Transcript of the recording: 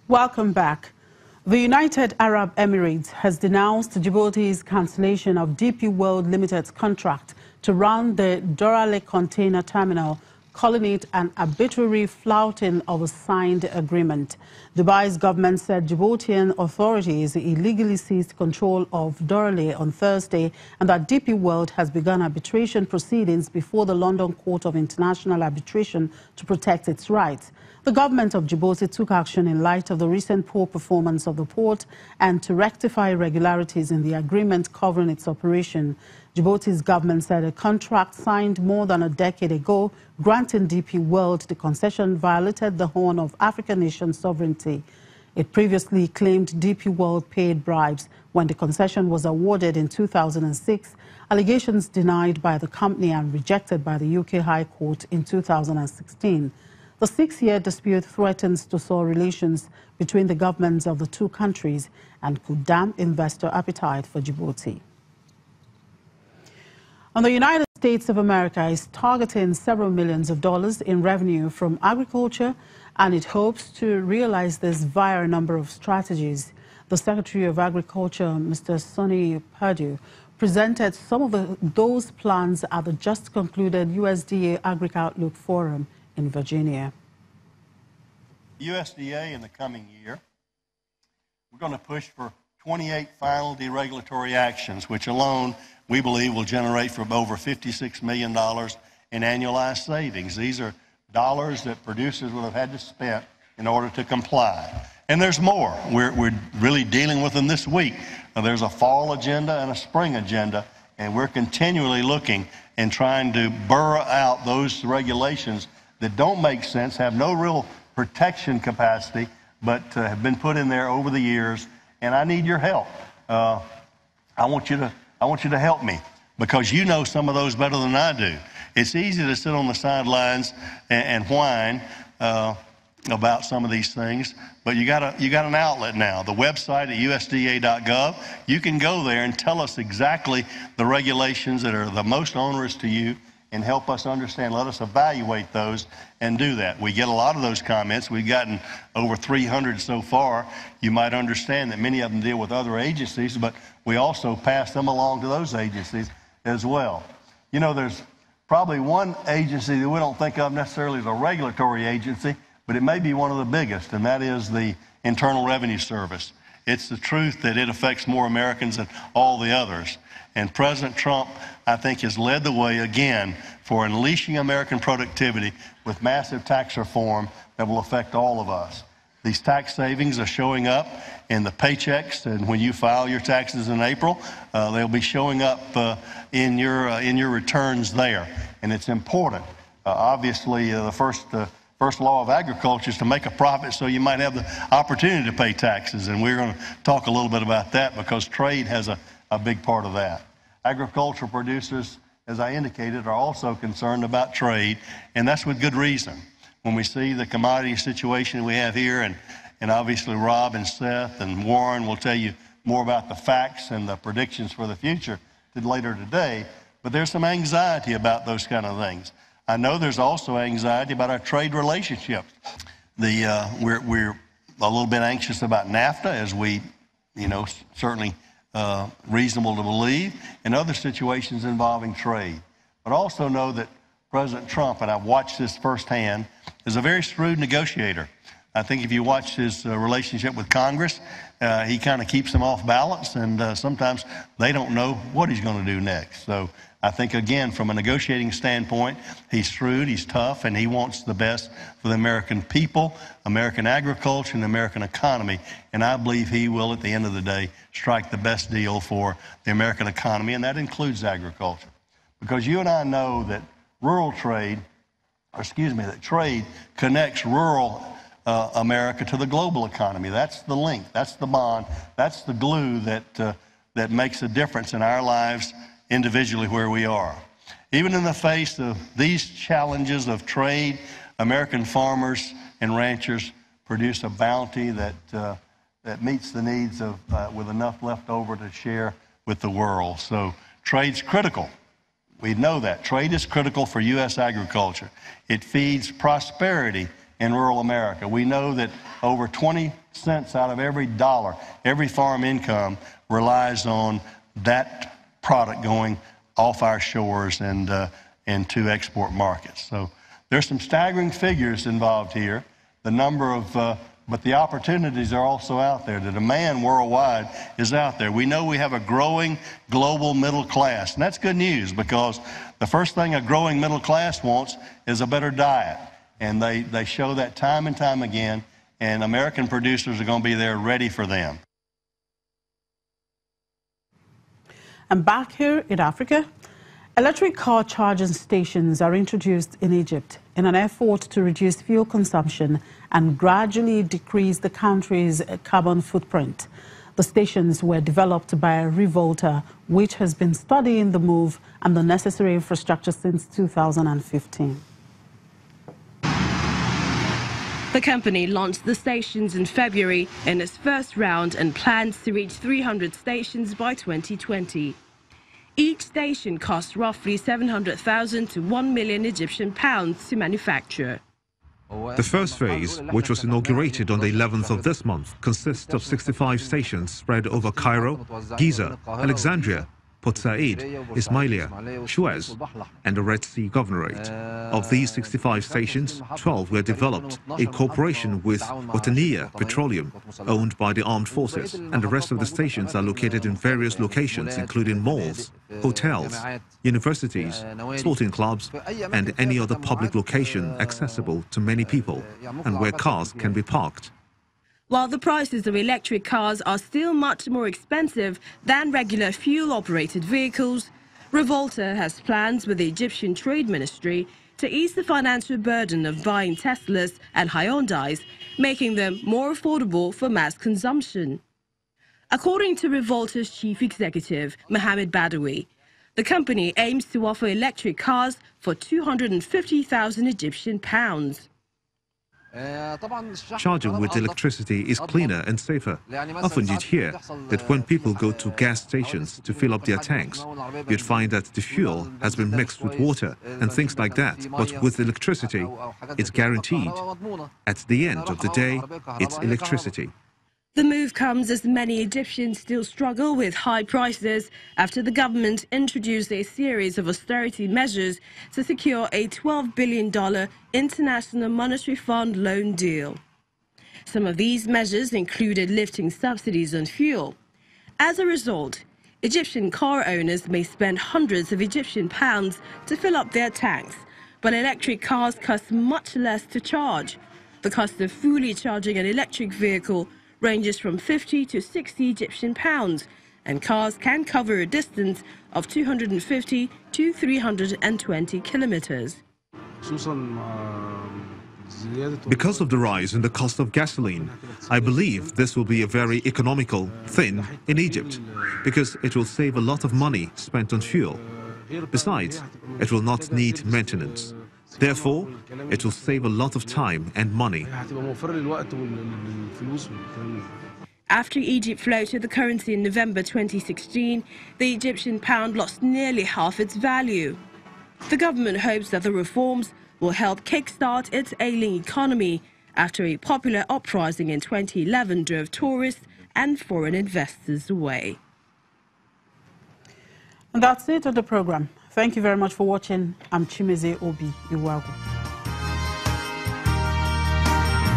Welcome back. The United Arab Emirates has denounced Djibouti's cancellation of DP World Limited's contract to run the Dorale container terminal, calling it an arbitrary flouting of a signed agreement. Dubai's government said Djiboutian authorities illegally seized control of Dorale on Thursday and that DP World has begun arbitration proceedings before the London Court of International Arbitration to protect its rights. The government of Djibouti took action in light of the recent poor performance of the port and to rectify irregularities in the agreement covering its operation. Djibouti's government said a contract signed more than a decade ago granting DP World the concession violated the Horn of African nation sovereignty. It previously claimed DP World paid bribes when the concession was awarded in 2006, allegations denied by the company and rejected by the UK High Court in 2016. The 6-year dispute threatens to sour relations between the governments of the two countries and could damp investor appetite for Djibouti. And the United States of America is targeting several millions of dollars in revenue from agriculture, and it hopes to realize this via a number of strategies. The Secretary of Agriculture, Mr. Sonny Perdue, presented some of those plans at the just concluded USDA Agri-Outlook Forum in Virginia. USDA in the coming year, we're going to push for 28 final deregulatory actions, which alone we believe will generate for over $56 million in annualized savings. These are dollars that producers would have had to spend in order to comply. And there's more. We're really dealing with them this week. Now, there's a fall agenda and a spring agenda, and we're continually looking and trying to burrow out those regulations that don't make sense, have no real protection capacity, but have been put in there over the years. And I need your help. I want you to help me, because you know some of those better than I do. It's easy to sit on the sidelines and whine about some of these things, but you got an outlet now. The website at USDA.gov. You can go there and tell us exactly the regulations that are the most onerous to you, and help us understand. Let us evaluate those and do that. We get a lot of those comments. We've gotten over 300 so far. You might understand that many of them deal with other agencies, but we also pass them along to those agencies as well. You know, there's probably one agency that we don't think of necessarily as a regulatory agency, but it may be one of the biggest, and that is the Internal Revenue Service. It's the truth that it affects more Americans than all the others. And President Trump, I think, has led the way again for unleashing American productivity with massive tax reform that will affect all of us. These tax savings are showing up in the paychecks, and when you file your taxes in April, they'll be showing up in your returns there. And it's important. Obviously, the first law of agriculture is to make a profit so you might have the opportunity to pay taxes. And we're going to talk a little bit about that, because trade has a big part of that. Agricultural producers, as I indicated, are also concerned about trade, and that's with good reason. When we see the commodity situation we have here, and obviously Rob and Seth and Warren will tell you more about the facts and the predictions for the future later today, but there's some anxiety about those kind of things. I know there's also anxiety about our trade relationships. We're a little bit anxious about NAFTA, as we, certainly reasonable to believe, in other situations involving trade. But also know that President Trump, and I've watched this firsthand, is a very shrewd negotiator. I think if you watch his relationship with Congress, he kind of keeps them off balance, and sometimes they don't know what he's going to do next. So I think, again, from a negotiating standpoint, he's shrewd, he's tough, and he wants the best for the American people, American agriculture, and the American economy. And I believe he will, at the end of the day, strike the best deal for the American economy, and that includes agriculture. Because you and I know that that trade connects rural America to the global economy. That's the link, that's the bond, that's the glue that makes a difference in our lives individually where we are. Even in the face of these challenges of trade, American farmers and ranchers produce a bounty that meets the needs of with enough left over to share with the world. So trade's critical. We know that. Trade is critical for U.S. agriculture. It feeds prosperity in rural America. We know that over 20 cents out of every dollar, every farm income relies on that product going off our shores and into export markets. So there's some staggering figures involved here. The number of, but the opportunities are also out there. The demand worldwide is out there. We know we have a growing global middle class, and that's good news because the first thing a growing middle class wants is a better diet. And they show that time and time again, and American producers are going to be there ready for them. And back here in Africa, electric car charging stations are introduced in Egypt in an effort to reduce fuel consumption and gradually decrease the country's carbon footprint. The stations were developed by Revolta, which has been studying the move and the necessary infrastructure since 2015. The company launched the stations in February in its first round and plans to reach 300 stations by 2020. Each station costs roughly 700,000 to 1 million Egyptian pounds to manufacture. The first phase, which was inaugurated on the 11th of this month, consists of 65 stations spread over Cairo, Giza, Alexandria, Port Said, Ismailia, Suez, and the Red Sea Governorate. Of these 65 stations, 12 were developed in cooperation with Wataniya Petroleum, owned by the armed forces, and the rest of the stations are located in various locations, including malls, hotels, universities, sporting clubs, and any other public location accessible to many people, and where cars can be parked. While the prices of electric cars are still much more expensive than regular fuel-operated vehicles, Revolta has plans with the Egyptian Trade Ministry to ease the financial burden of buying Teslas and Hyundais, making them more affordable for mass consumption. According to Revolta's chief executive, Mohammed Badawi, the company aims to offer electric cars for 250,000 Egyptian pounds. Charging with electricity is cleaner and safer. Often you'd hear that when people go to gas stations to fill up their tanks, you'd find that the fuel has been mixed with water and things like that. But with electricity, it's guaranteed. At the end of the day, it's electricity. The move comes as many Egyptians still struggle with high prices after the government introduced a series of austerity measures to secure a $12 billion International Monetary Fund loan deal. Some of these measures included lifting subsidies on fuel. As a result, Egyptian car owners may spend hundreds of Egyptian pounds to fill up their tanks, but electric cars cost much less to charge. The cost of fully charging an electric vehicle ranges from 50 to 60 Egyptian pounds, and cars can cover a distance of 250 to 320 kilometers. Because of the rise in the cost of gasoline, I believe this will be a very economical thing in Egypt, because it will save a lot of money spent on fuel. Besides, it will not need maintenance. Therefore, it will save a lot of time and money. After Egypt floated the currency in November 2016, the Egyptian pound lost nearly half its value. The government hopes that the reforms will help kickstart its ailing economy after a popular uprising in 2011 drove tourists and foreign investors away. And that's it on the program. Thank you very much for watching. I'm Chimeze Obi Iwagu.